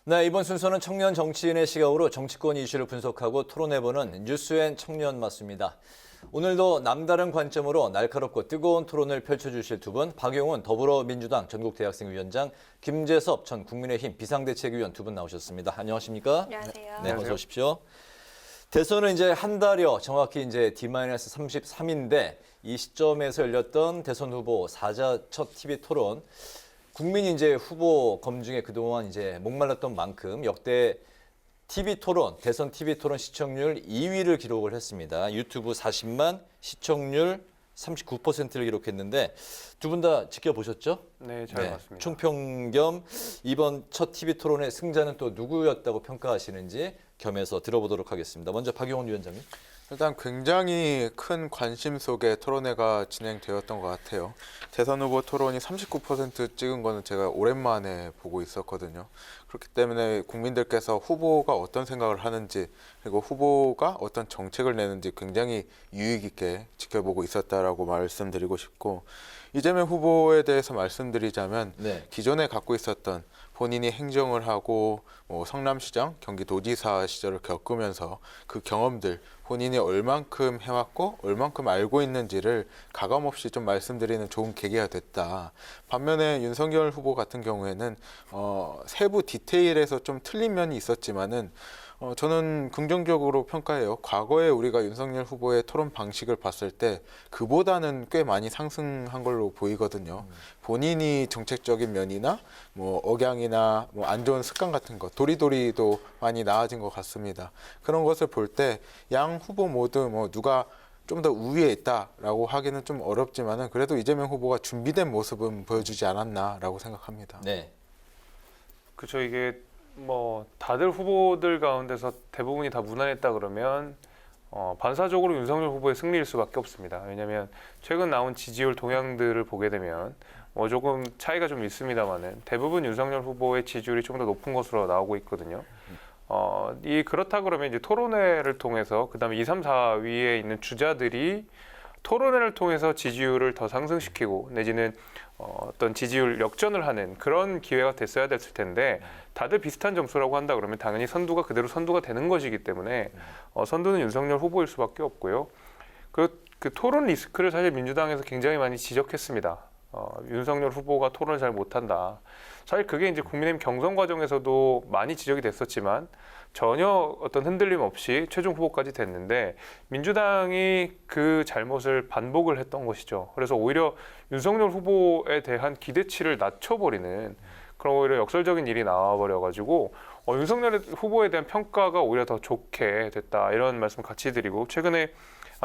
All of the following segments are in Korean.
네, 이번 순서는 청년 정치인의 시각으로 정치권 이슈를 분석하고 토론해보는 뉴스앤 청년 맞습니다. 오늘도 남다른 관점으로 날카롭고 뜨거운 토론을 펼쳐주실 두 분, 박용훈 더불어민주당 전국대학생위원장, 김재섭 전 국민의힘 비상대책위원 두 분 나오셨습니다. 안녕하십니까? 안녕하세요. 네, 어서 오십시오. 대선은 이제 한 달여, 정확히 이제 D-33인데 이 시점에서 열렸던 대선 후보 4자 첫 TV 토론. 국민이 이제 후보 검증에 그동안 이제 목말랐던 만큼 역대 TV 토론, 대선 TV 토론 시청률 2위를 기록을 했습니다. 유튜브 40만, 시청률 39%를 기록했는데 두 분 다 지켜보셨죠? 네, 잘 봤습니다. 총평 겸 이번 첫 TV 토론의 승자는 또 누구였다고 평가하시는지 겸해서 들어보도록 하겠습니다. 먼저 박용훈 위원장님. 일단 굉장히 큰 관심 속에 토론회가 진행되었던 것 같아요. 대선 후보 토론이 39% 찍은 거는 제가 오랜만에 보고 있었거든요. 그렇기 때문에 국민들께서 후보가 어떤 생각을 하는지 그리고 후보가 어떤 정책을 내는지 굉장히 유익 있게 지켜보고 있었다라고 말씀드리고 싶고, 이재명 후보에 대해서 말씀드리자면 기존에 갖고 있었던 본인이 행정을 하고 성남시장, 경기도지사 시절을 겪으면서 그 경험들, 본인이 얼만큼 해왔고 얼만큼 알고 있는지를 가감없이 좀 말씀드리는 좋은 계기가 됐다. 반면에 윤석열 후보 같은 경우에는 세부 디테일에서 좀 틀린 면이 있었지만은 저는 긍정적으로 평가해요. 과거에 우리가 윤석열 후보의 토론 방식을 봤을 때 그보다는 꽤 많이 상승한 걸로 보이거든요. 본인이 정책적인 면이나 억양이나 안 좋은 습관 같은 것, 도리도리도 많이 나아진 것 같습니다. 그런 것을 볼 때 양 후보 모두 누가 좀 더 우위에 있다라고 하기는 좀 어렵지만은 그래도 이재명 후보가 준비된 모습은 보여주지 않았나라고 생각합니다. 네. 그렇죠. 이게 다들 후보들 가운데서 대부분이 다 무난했다 그러면 반사적으로 윤석열 후보의 승리일 수밖에 없습니다. 왜냐하면 최근 나온 지지율 동향들을 보게 되면 조금 차이가 좀 있습니다만은 대부분 윤석열 후보의 지지율이 좀 더 높은 것으로 나오고 있거든요. 그렇다 그러면 이제 토론회를 통해서 그다음에 2, 3, 4위에 있는 주자들이 토론회를 통해서 지지율을 더 상승시키고 내지는 어떤 지지율 역전을 하는 그런 기회가 됐어야 됐을 텐데 다들 비슷한 점수라고 한다 그러면 당연히 선두가 그대로 선두가 되는 것이기 때문에 선두는 윤석열 후보일 수밖에 없고요. 그 토론 리스크를 사실 민주당에서 굉장히 많이 지적했습니다. 윤석열 후보가 토론을 잘 못한다. 사실 그게 이제 국민의힘 경선 과정에서도 많이 지적이 됐었지만 전혀 어떤 흔들림 없이 최종 후보까지 됐는데 민주당이 그 잘못을 반복을 했던 것이죠. 그래서 오히려 윤석열 후보에 대한 기대치를 낮춰버리는 그런 오히려 역설적인 일이 나와버려가지고 윤석열 후보에 대한 평가가 오히려 더 좋게 됐다. 이런 말씀 같이 드리고 최근에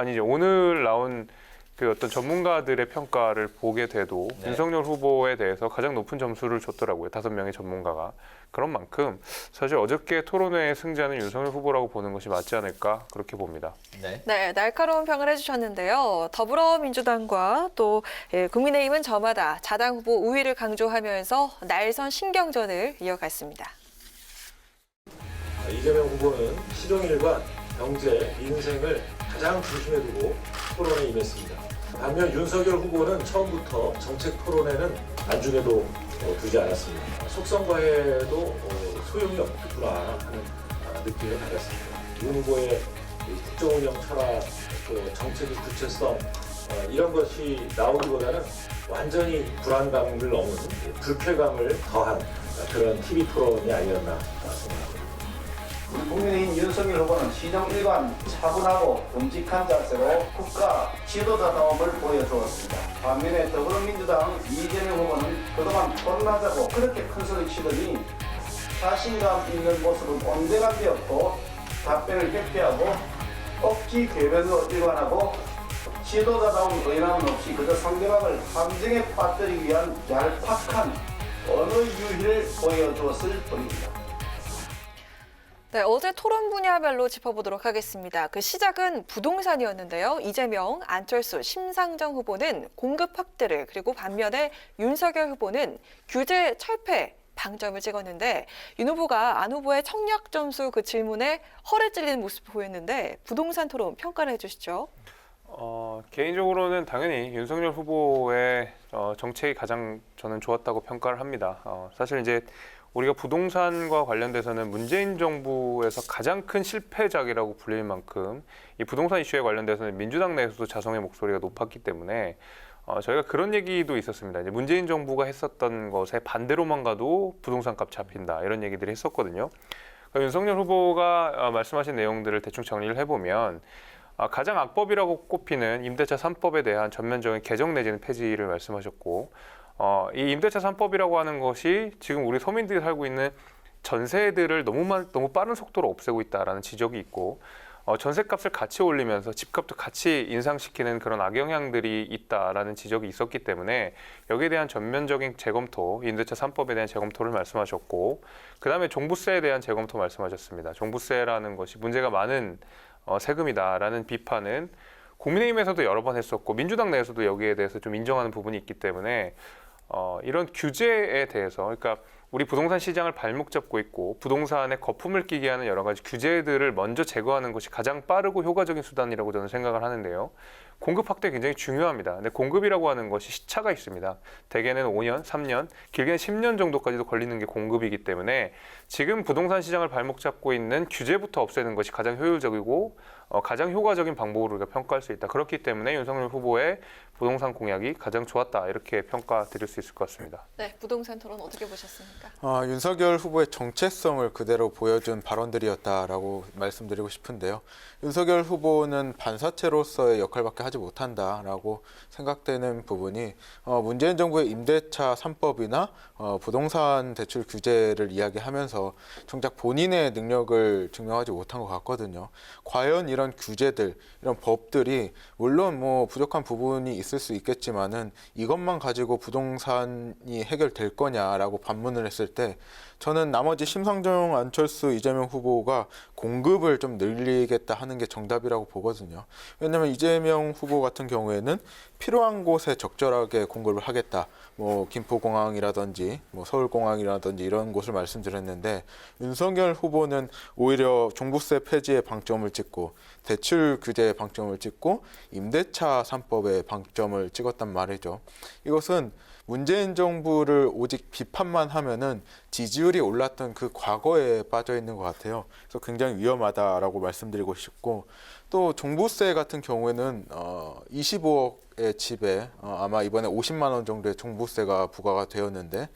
이제 오늘 나온 그 어떤 전문가들의 평가를 보게 돼도 윤석열 후보에 대해서 가장 높은 점수를 줬더라고요. 5명의 전문가가. 그런 만큼 사실 어저께 토론회의 승자는 윤석열 후보라고 보는 것이 맞지 않을까 그렇게 봅니다. 네, 날카로운 평을 해주셨는데요. 더불어민주당과 또 국민의힘은 저마다 자당 후보 우위를 강조하면서 날선 신경전을 이어갔습니다. 이재명 후보는 실용일관, 경제, 민생을 가장 중심에 두고 토론에 임했습니다. 반면 윤석열 후보는 처음부터 정책 토론에는 안중에도 두지 않았습니다. 속성과에도 소용이 없구나 하는 느낌을 받았습니다. 윤 후보의 국정운영 철학, 또 정책의 구체성 이런 것이 나오기보다는 완전히 불안감을 넘은 불쾌감을 더한 그런 TV 토론이 아니었나 생각합니다. 국민의힘 윤석열 후보는 시정 일관 차분하고 듬직한 자세로 국가 지도자다움을 보여주었습니다. 반면에 더불어민주당 이재명 후보는 그동안 토론하자고 그렇게 큰 소리 치더니 자신감 있는 모습은 온데간 되었고 답변을 회피하고 억지 궤변으로 일관하고 지도자다운 의람은 없이 그저 상대방을 함정에 빠뜨리기 위한 얄팍한 언어 유희를 보여주었을 뿐입니다. 네, 어제 토론 분야별로 짚어보도록 하겠습니다. 그 시작은 부동산이었는데요. 이재명, 안철수, 심상정 후보는 공급 확대를, 그리고 반면에 윤석열 후보는 규제 철폐 방점을 찍었는데 윤 후보가 안 후보의 청약 점수 그 질문에 허를 찔리는 모습을 보였는데 부동산 토론 평가를 해주시죠. 개인적으로는 당연히 윤석열 후보의 정책이 가장 저는 좋았다고 평가를 합니다. 사실 이제 우리가 부동산과 관련돼서는 문재인 정부에서 가장 큰 실패작이라고 불릴 만큼 이 부동산 이슈에 관련돼서는 민주당 내에서도 자성의 목소리가 높았기 때문에 저희가 그런 얘기도 있었습니다. 이제 문재인 정부가 했었던 것에 반대로만 가도 부동산 값 잡힌다 이런 얘기들을 했었거든요. 그러니까 윤석열 후보가 말씀하신 내용들을 대충 정리를 해보면 가장 악법이라고 꼽히는 임대차 3법에 대한 전면적인 개정 내지는 폐지를 말씀하셨고 이 임대차 3법이라고 하는 것이 지금 우리 서민들이 살고 있는 전세들을 너무 빠른 속도로 없애고 있다라는 지적이 있고 전세값을 같이 올리면서 집값도 같이 인상시키는 그런 악영향들이 있다라는 지적이 있었기 때문에 여기에 대한 전면적인 재검토, 임대차 3법에 대한 재검토를 말씀하셨고 그다음에 종부세에 대한 재검토 말씀하셨습니다. 종부세라는 것이 문제가 많은 세금이다라는 비판은 국민의힘에서도 여러 번 했었고 민주당 내에서도 여기에 대해서 좀 인정하는 부분이 있기 때문에 이런 규제에 대해서 그러니까 우리 부동산 시장을 발목 잡고 있고 부동산에 거품을 끼게 하는 여러 가지 규제들을 먼저 제거하는 것이 가장 빠르고 효과적인 수단이라고 저는 생각을 하는데요. 공급 확대 굉장히 중요합니다. 근데 공급이라고 하는 것이 시차가 있습니다. 대개는 5년, 3년, 길게는 10년 정도까지도 걸리는 게 공급이기 때문에 지금 부동산 시장을 발목 잡고 있는 규제부터 없애는 것이 가장 효율적이고 가장 효과적인 방법으로 우리가 평가할 수 있다. 그렇기 때문에 윤석열 후보의 부동산 공약이 가장 좋았다. 이렇게 평가드릴 수 있을 것 같습니다. 네, 부동산 토론 어떻게 보셨습니까? 윤석열 후보의 정체성을 그대로 보여준 발언들이었다라고 말씀드리고 싶은데요. 윤석열 후보는 반사체로서의 역할밖에 하지 못한다라고 생각되는 부분이 문재인 정부의 임대차 3법이나 부동산 대출 규제를 이야기하면서 정작 본인의 능력을 증명하지 못한 것 같거든요. 과연 이런 규제들, 이런 법들이 물론 뭐 부족한 부분이 있을 수 있겠지만은 이것만 가지고 부동산이 해결될 거냐라고 반문을 했을 때 저는 나머지 심상정, 안철수, 이재명 후보가 공급을 좀 늘리겠다 하는 게 정답이라고 보거든요. 왜냐하면 이재명 후보 같은 경우에는 필요한 곳에 적절하게 공급을 하겠다. 뭐 김포공항이라든지 뭐 서울공항이라든지 이런 곳을 말씀드렸는데 윤석열 후보는 오히려 종부세 폐지에 방점을 찍고 대출 규제에 방점을 찍고 임대차 3법에 방점을 찍었단 말이죠. 이것은 문재인 정부를 오직 비판만 하면은 지지율이 올랐던 그 과거에 빠져 있는 것 같아요. 그래서 굉장히 위험하다라고 말씀드리고 싶고 또 종부세 같은 경우에는 25억의 집에 아마 이번에 50만 원 정도의 종부세가 부과가 되었는데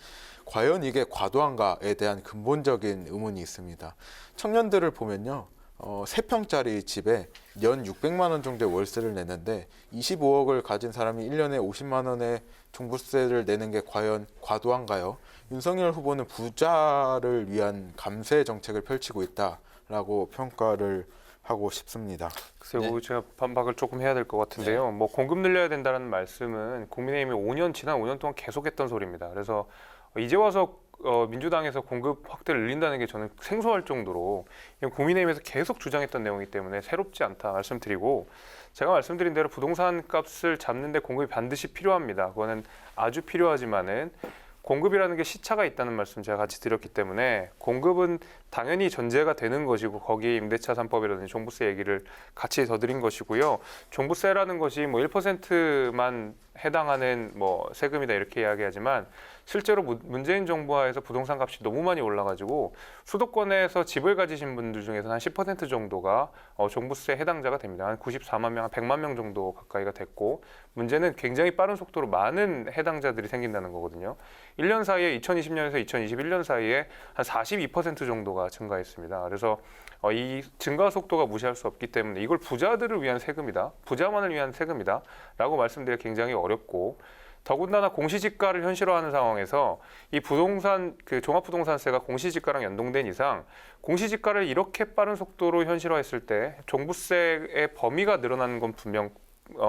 과연 이게 과도한가에 대한 근본적인 의문이 있습니다. 청년들을 보면요. 3평짜리 집에 연 600만 원 정도의 월세를 내는데 25억을 가진 사람이 1년에 50만 원의 종부세를 내는 게 과연 과도한가요? 윤석열 후보는 부자를 위한 감세 정책을 펼치고 있다라고 평가를 하고 싶습니다. 글쎄요, 네. 제가 반박을 조금 해야 될 것 같은데요. 뭐 공급 늘려야 된다는 말씀은 국민의힘이 지난 5년 동안 계속했던 소리입니다. 그래서 이제 와서 민주당에서 공급 확대를 늘린다는 게 저는 생소할 정도로 국민의힘에서 계속 주장했던 내용이기 때문에 새롭지 않다 말씀드리고 제가 말씀드린 대로 부동산 값을 잡는 데 공급이 반드시 필요합니다. 그거는 아주 필요하지만은 공급이라는 게 시차가 있다는 말씀 제가 같이 드렸기 때문에 공급은 당연히 전제가 되는 것이고 거기에 임대차 3법이라든지 종부세 얘기를 같이 더 드린 것이고요. 종부세라는 것이 뭐 1%만 해당하는 뭐 세금이다 이렇게 이야기하지만 실제로 문재인 정부 하에서 부동산 값이 너무 많이 올라가지고 수도권에서 집을 가지신 분들 중에서는 한 10% 정도가 종부세 해당자가 됩니다. 한 94만 명, 한 100만 명 정도 가까이가 됐고 문제는 굉장히 빠른 속도로 많은 해당자들이 생긴다는 거거든요. 1년 사이에 2020년에서 2021년 사이에 한 42% 정도가 증가했습니다. 그래서 이 증가 속도가 무시할 수 없기 때문에 이걸 부자들을 위한 세금이다, 부자만을 위한 세금이다 라고 말씀드리기 굉장히 어렵고 더군다나 공시지가를 현실화하는 상황에서 이 부동산 종합부동산세가 공시지가랑 연동된 이상 공시지가를 이렇게 빠른 속도로 현실화했을 때 종부세의 범위가 늘어나는 건 분명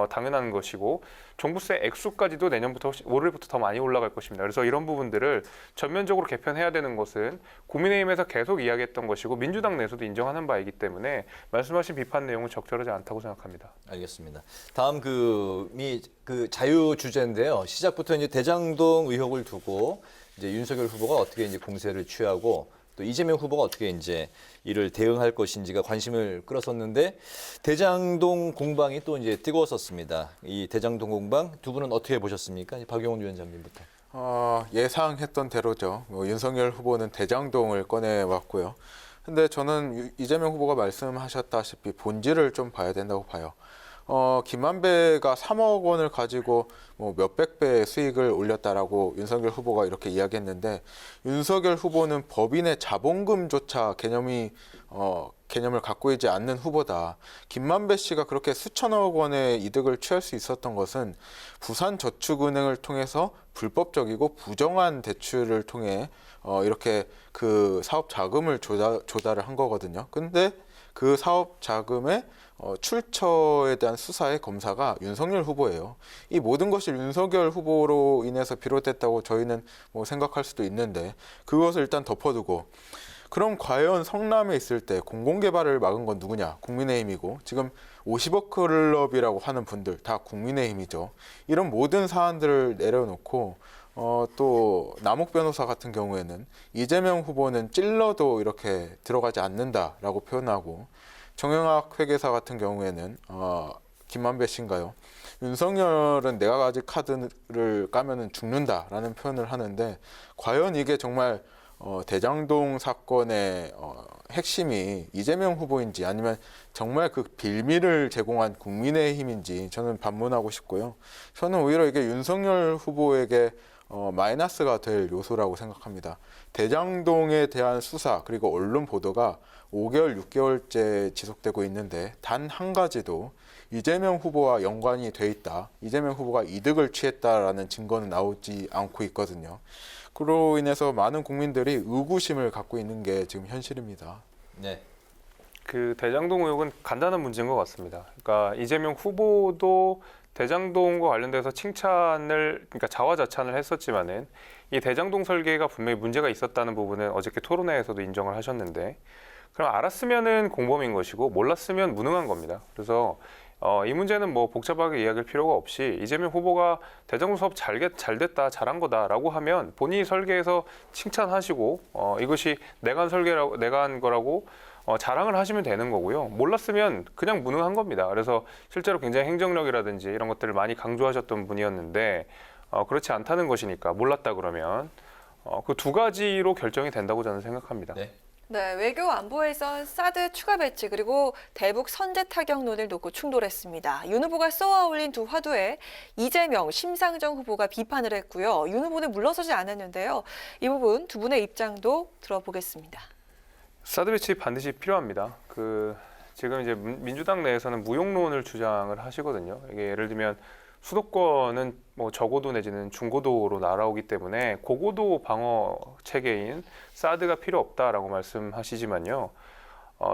당연한 것이고 종부세 액수까지도 내년부터 올해부터 더 많이 올라갈 것입니다. 그래서 이런 부분들을 전면적으로 개편해야 되는 것은 국민의힘에서 계속 이야기했던 것이고 민주당 내에서도 인정하는 바이기 때문에 말씀하신 비판 내용은 적절하지 않다고 생각합니다. 알겠습니다. 다음 그 자유 주제인데요. 시작부터 이제 대장동 의혹을 두고 이제 윤석열 후보가 어떻게 이제 공세를 취하고 또 이재명 후보가 어떻게 이제 이를 대응할 것인지가 관심을 끌었었는데 대장동 공방이 또 이제 뜨거웠었습니다. 이 대장동 공방 두 분은 어떻게 보셨습니까? 박용훈 위원장님부터. 예상했던 대로죠. 윤석열 후보는 대장동을 꺼내왔고요. 근데 저는 이재명 후보가 말씀하셨다시피 본질을 좀 봐야 된다고 봐요. 김만배가 3억 원을 가지고 몇백 배 수익을 올렸다라고 윤석열 후보가 이렇게 이야기했는데, 윤석열 후보는 법인의 자본금조차 개념을 갖고 있지 않는 후보다. 김만배 씨가 그렇게 수천억 원의 이득을 취할 수 있었던 것은 부산저축은행을 통해서 불법적이고 부정한 대출을 통해 이렇게 그 사업 자금을 조달을 한 거거든요. 근데 그 사업 자금의 출처에 대한 수사의 검사가 윤석열 후보예요. 이 모든 것이 윤석열 후보로 인해서 비롯됐다고 저희는 생각할 수도 있는데, 그것을 일단 덮어두고, 그럼 과연 성남에 있을 때 공공개발을 막은 건 누구냐? 국민의힘이고, 지금 50억 클럽이라고 하는 분들 다 국민의힘이죠. 이런 모든 사안들을 내려놓고 또 남욱 변호사 같은 경우에는 이재명 후보는 찔러도 이렇게 들어가지 않는다라고 표현하고, 정영학 회계사 같은 경우에는 김만배 씨인가요? 윤석열은 내가 가진 카드를 까면은 죽는다라는 표현을 하는데, 과연 이게 정말 대장동 사건의 핵심이 이재명 후보인지 아니면 정말 그 빌미를 제공한 국민의힘인지 저는 반문하고 싶고요. 저는 오히려 이게 윤석열 후보에게 마이너스가 될 요소라고 생각합니다. 대장동에 대한 수사 그리고 언론 보도가 5개월, 6개월째 지속되고 있는데 단 한 가지도 이재명 후보와 연관이 돼 있다, 이재명 후보가 이득을 취했다라는 증거는 나오지 않고 있거든요. 그로 인해서 많은 국민들이 의구심을 갖고 있는 게 지금 현실입니다. 네. 그 대장동 의혹은 간단한 문제인 것 같습니다. 그러니까 이재명 후보도 대장동과 관련돼서 그러니까 자화자찬을 했었지만은 이 대장동 설계가 분명히 문제가 있었다는 부분은 어저께 토론회에서도 인정을 하셨는데, 그럼 알았으면은 공범인 것이고 몰랐으면 무능한 겁니다. 그래서 이 문제는 복잡하게 이야기할 필요가 없이 이재명 후보가 대장동 사업 잘 됐다, 잘한 거다라고 하면 본인이 설계해서 칭찬하시고 이것이 내가 한 거라고 자랑을 하시면 되는 거고요. 몰랐으면 그냥 무능한 겁니다. 그래서 실제로 굉장히 행정력이라든지 이런 것들을 많이 강조하셨던 분이었는데 그렇지 않다는 것이니까 몰랐다 그러면 그 두 가지로 결정이 된다고 저는 생각합니다. 네. 네, 외교 안보에선 사드 추가 배치 그리고 대북 선제 타격론을 놓고 충돌했습니다. 윤 후보가 쏘아 올린 두 화두에 이재명, 심상정 후보가 비판을 했고요. 윤 후보는 물러서지 않았는데요. 이 부분 두 분의 입장도 들어보겠습니다. 사드 배치 반드시 필요합니다. 지금 이제 민주당 내에서는 무용론을 주장을 하시거든요. 이게 예를 들면 수도권은 저고도 내지는 중고도로 날아오기 때문에 고고도 방어 체계인 사드가 필요 없다라고 말씀하시지만요.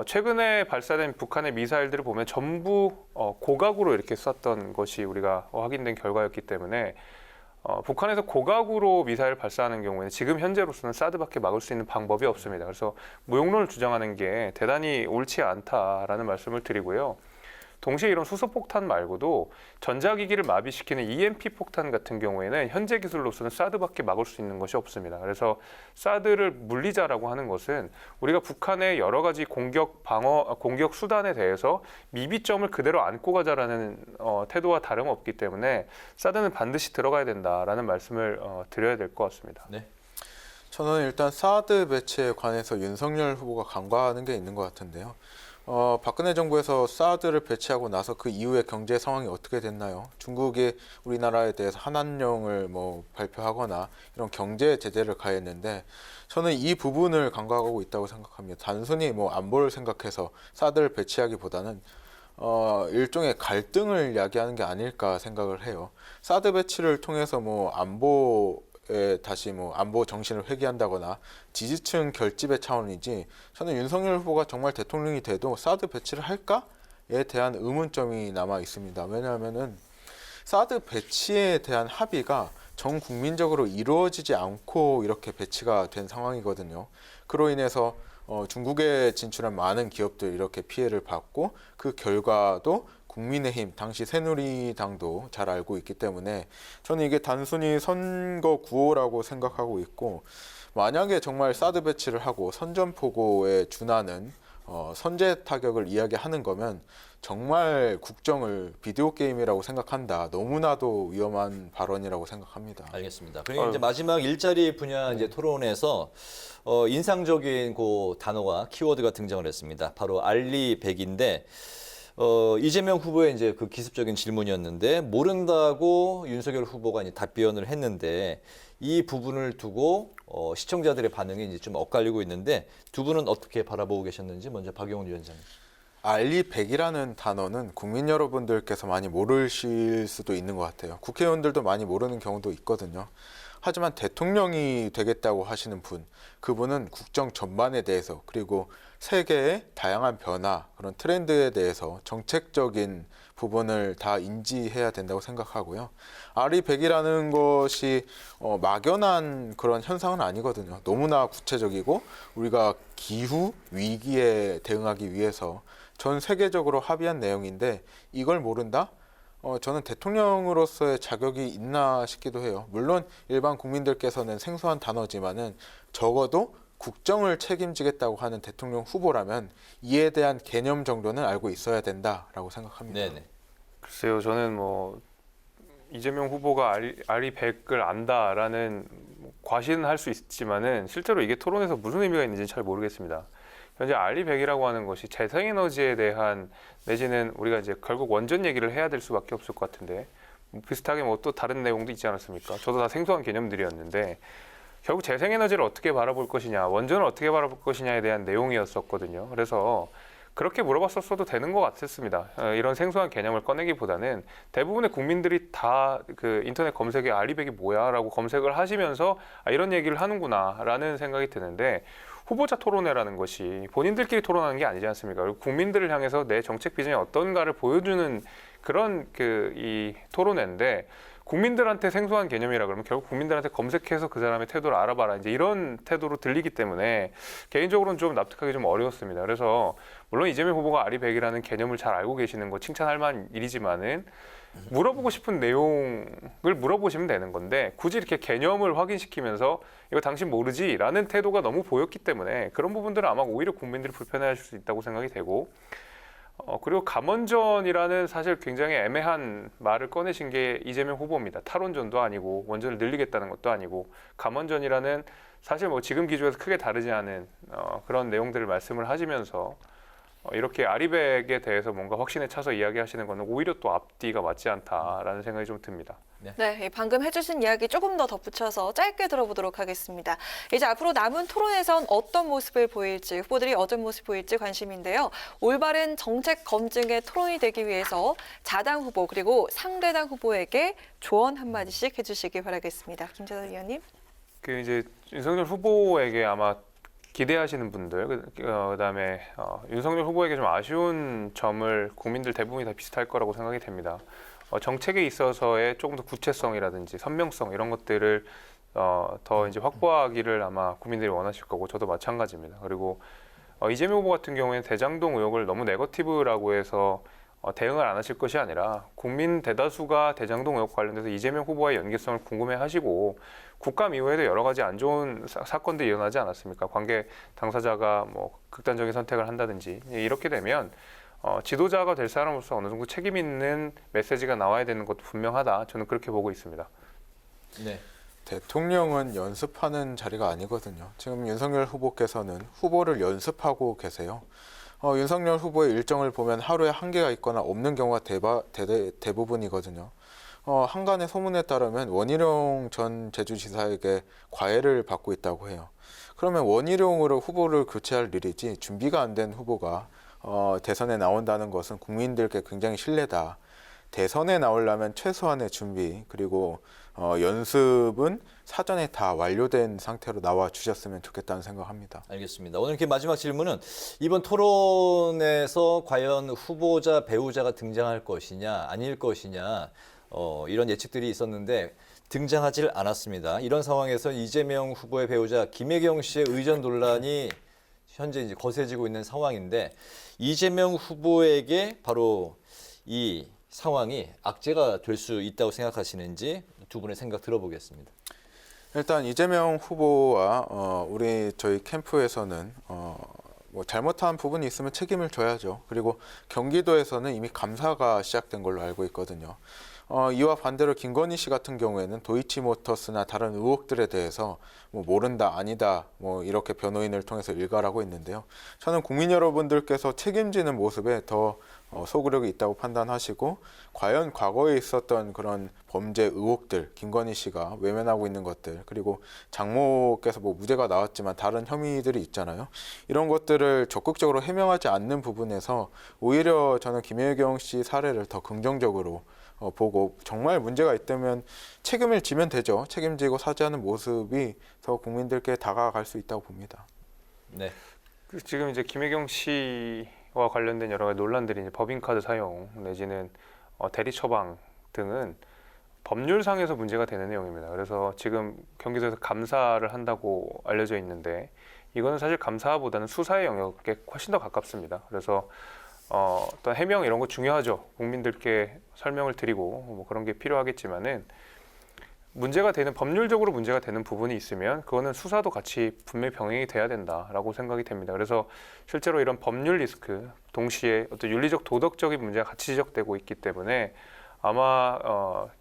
최근에 발사된 북한의 미사일들을 보면 전부 고각으로 이렇게 쐈던 것이 우리가 확인된 결과였기 때문에 북한에서 고각으로 미사일을 발사하는 경우에는 지금 현재로서는 사드밖에 막을 수 있는 방법이 없습니다. 그래서 무용론을 주장하는 게 대단히 옳지 않다라는 말씀을 드리고요. 동시에 이런 수소폭탄 말고도 전자기기를 마비시키는 EMP 폭탄 같은 경우에는 현재 기술로서는 사드밖에 막을 수 있는 것이 없습니다. 그래서 사드를 물리자라고 하는 것은 우리가 북한의 여러 가지 공격 수단에 대해서 미비점을 그대로 안고 가자라는 태도와 다름없기 때문에 사드는 반드시 들어가야 된다라는 말씀을 드려야 될 것 같습니다. 네. 저는 일단 사드 배치에 관해서 윤석열 후보가 간과하는 게 있는 것 같은데요. 박근혜 정부에서 사드를 배치하고 나서 그 이후에 경제 상황이 어떻게 됐나요? 중국이 우리나라에 대해서 한한령을 발표하거나 이런 경제 제재를 가했는데, 저는 이 부분을 간과하고 있다고 생각합니다. 단순히 안보를 생각해서 사드를 배치하기보다는 일종의 갈등을 야기하는 게 아닐까 생각을 해요. 사드 배치를 통해서 다시 안보 정신을 회귀한다거나 지지층 결집의 차원이지, 저는 윤석열 후보가 정말 대통령이 돼도 사드 배치를 할까에 대한 의문점이 남아 있습니다. 왜냐하면은 사드 배치에 대한 합의가 전 국민적으로 이루어지지 않고 이렇게 배치가 된 상황이거든요. 그로 인해서 중국에 진출한 많은 기업들 이렇게 피해를 받고, 그 결과도 국민의힘, 당시 새누리당도 잘 알고 있기 때문에 저는 이게 단순히 선거 구호라고 생각하고 있고, 만약에 정말 사드 배치를 하고 선전포고에 준하는 선제 타격을 이야기하는 거면 정말 국정을 비디오 게임이라고 생각한다. 너무나도 위험한 발언이라고 생각합니다. 알겠습니다. 그리고 이제 마지막 일자리 분야 이제 토론에서 인상적인 그 단어가 키워드가 등장을 했습니다. 바로 알리백인데 이재명 후보의 이제 그 기습적인 질문이었는데 모른다고 윤석열 후보가 이제 답변을 했는데 이 부분을 두고 시청자들의 반응이 이제 좀 엇갈리고 있는데 두 분은 어떻게 바라보고 계셨는지 먼저 박용훈 위원장님. 알리백이라는 단어는 국민 여러분들께서 많이 모르실 수도 있는 것 같아요. 국회의원들도 많이 모르는 경우도 있거든요. 하지만 대통령이 되겠다고 하시는 분, 그분은 국정 전반에 대해서 그리고 세계의 다양한 변화, 그런 트렌드에 대해서 정책적인 부분을 다 인지해야 된다고 생각하고요. 알리백이라는 것이 막연한 그런 현상은 아니거든요. 너무나 구체적이고 우리가 기후 위기에 대응하기 위해서 전 세계적으로 합의한 내용인데 이걸 모른다? 저는 대통령으로서의 자격이 있나 싶기도 해요. 물론 일반 국민들께서는 생소한 단어지만은 적어도 국정을 책임지겠다고 하는 대통령 후보라면 이에 대한 개념 정도는 알고 있어야 된다라고 생각합니다. 네네. 글쎄요, 저는 뭐 이재명 후보가 알리백을 안다라는 과시는 할 수 있지만은 실제로 이게 토론에서 무슨 의미가 있는지 잘 모르겠습니다. 현재 알리백이라고 하는 것이 재생에너지에 대한 내지는 우리가 이제 결국 원전 얘기를 해야 될 수밖에 없을 것 같은데 비슷하게 뭐 또 다른 내용도 있지 않았습니까? 저도 다 생소한 개념들이었는데 결국 재생에너지를 어떻게 바라볼 것이냐, 원전을 어떻게 바라볼 것이냐에 대한 내용이었었거든요. 그래서 그렇게 물어봤었어도 되는 것 같았습니다. 이런 생소한 개념을 꺼내기보다는 대부분의 국민들이 다 그 인터넷 검색에 알리백이 뭐야라고 검색을 하시면서 이런 얘기를 하는구나라는 생각이 드는데 후보자 토론회라는 것이 본인들끼리 토론하는 게 아니지 않습니까? 그리고 국민들을 향해서 내 정책 비전이 어떤가를 보여주는 그런 이 토론회인데 국민들한테 생소한 개념이라 그러면 결국 국민들한테 검색해서 그 사람의 태도를 알아봐라 이제 이런 태도로 들리기 때문에 개인적으로는 좀 납득하기 좀 어려웠습니다. 그래서 물론 이재명 후보가 알리백이라는 개념을 잘 알고 계시는 거 칭찬할 만한 일이지만은 물어보고 싶은 내용을 물어보시면 되는 건데 굳이 이렇게 개념을 확인시키면서 이거 당신 모르지? 라는 태도가 너무 보였기 때문에 그런 부분들은 아마 오히려 국민들이 불편해하실 수 있다고 생각이 되고 그리고 감원전이라는 사실 굉장히 애매한 말을 꺼내신 게 이재명 후보입니다. 탈원전도 아니고 원전을 늘리겠다는 것도 아니고 감원전이라는 사실 뭐 지금 기조에서 크게 다르지 않은 그런 내용들을 말씀을 하시면서 이렇게 알리백에 대해서 뭔가 확신에 차서 이야기하시는 것은 오히려 또 앞뒤가 맞지 않다라는 생각이 좀 듭니다. 네, 방금 해주신 이야기 조금 더 덧붙여서 짧게 들어보도록 하겠습니다. 이제 앞으로 남은 토론에선 어떤 모습을 보일지, 후보들이 어떤 모습 보일지 관심인데요. 올바른 정책 검증의 토론이 되기 위해서 자당 후보 그리고 상대당 후보에게 조언 한마디씩 해주시기 바라겠습니다. 김재선 위원님. 그 이제 윤석열 후보에게 아마 기대하시는 분들, 그다음에 윤석열 후보에게 좀 아쉬운 점을 국민들 대부분이 다 비슷할 거라고 생각이 됩니다. 정책에 있어서의 조금 더 구체성이라든지 선명성 이런 것들을 더 이제 확보하기를 아마 국민들이 원하실 거고 저도 마찬가지입니다. 그리고 이재명 후보 같은 경우에는 대장동 의혹을 너무 네거티브라고 해서 대응을 안 하실 것이 아니라 국민 대다수가 대장동 의혹 관련돼서 이재명 후보와의 연계성을 궁금해하시고 국감 이후에도 여러 가지 안 좋은 사건들이 일어나지 않았습니까? 관계 당사자가 뭐 극단적인 선택을 한다든지 이렇게 되면 지도자가 될 사람으로서 어느 정도 책임 있는 메시지가 나와야 되는 것도 분명하다. 저는 그렇게 보고 있습니다. 네. 대통령은 연습하는 자리가 아니거든요. 지금 윤석열 후보께서는 후보를 연습하고 계세요. 윤석열 후보의 일정을 보면 하루에 한 개가 있거나 없는 경우가 대부분이거든요. 한간의 소문에 따르면 원희룡 전 제주지사에게 과외를 받고 있다고 해요. 그러면 원희룡으로 후보를 교체할 일이지 준비가 안 된 후보가 대선에 나온다는 것은 국민들께 굉장히 신뢰다. 대선에 나오려면 최소한의 준비 그리고 연습은 사전에 다 완료된 상태로 나와 주셨으면 좋겠다는 생각합니다. 알겠습니다. 오늘 이렇게 마지막 질문은 이번 토론에서 과연 후보자, 배우자가 등장할 것이냐 아닐 것이냐 이런 예측들이 있었는데 등장하질 않았습니다. 이런 상황에서 이재명 후보의 배우자 김혜경 씨의 의전 논란이 현재 이제 거세지고 있는 상황인데 이재명 후보에게 바로 이 상황이 악재가 될 수 있다고 생각하시는지 두 분의 생각 들어보겠습니다. 일단 이재명 후보와 저희 캠프에서는 뭐 잘못한 부분이 있으면 책임을 져야죠. 그리고 경기도에서는 이미 감사가 시작된 걸로 알고 있거든요. 이와 반대로 김건희 씨 같은 경우에는 도이치모터스나 다른 의혹들에 대해서 뭐 모른다, 아니다, 뭐 이렇게 변호인을 통해서 일갈하고 있는데요. 저는 국민 여러분들께서 책임지는 모습에 더 소구력이 있다고 판단하시고 과연 과거에 있었던 그런 범죄 의혹들, 김건희 씨가 외면하고 있는 것들, 그리고 장모께서 뭐 무죄가 나왔지만 다른 혐의들이 있잖아요. 이런 것들을 적극적으로 해명하지 않는 부분에서 오히려 저는 김혜경 씨 사례를 더 긍정적으로 보고 정말 문제가 있다면 책임을 지면 되죠. 책임지고 사죄하는 모습이 더 국민들께 다가갈 수 있다고 봅니다. 네. 지금 이제 김혜경 씨와 관련된 여러 가지 논란들이 이제 법인카드 사용 내지는 대리 처방 등은 법률상에서 문제가 되는 내용입니다. 그래서 지금 경기도에서 감사를 한다고 알려져 있는데 이거는 사실 감사보다는 수사의 영역에 훨씬 더 가깝습니다. 그래서 어떤 해명 이런 거 중요하죠. 국민들께 설명을 드리고 뭐 그런 게 필요하겠지만은 문제가 되는 법률적으로 문제가 되는 부분이 있으면 그거는 수사도 같이 분명히 병행이 돼야 된다라고 생각이 됩니다. 그래서 실제로 이런 법률 리스크 동시에 어떤 윤리적 도덕적인 문제가 같이 지적되고 있기 때문에 아마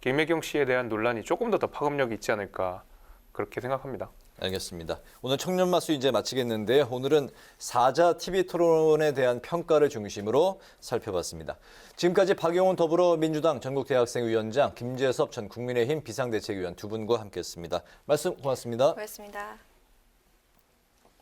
김혜경 씨에 대한 논란이 조금 더 파급력이 있지 않을까 그렇게 생각합니다. 알겠습니다. 오늘 청년마수 이제 마치겠는데요. 오늘은 사자 TV 토론에 대한 평가를 중심으로 살펴봤습니다. 지금까지 박용훈 더불어민주당 전국대학생위원장, 김재섭 전 국민의힘 비상대책위원 두 분과 함께했습니다. 말씀 고맙습니다. 고맙습니다.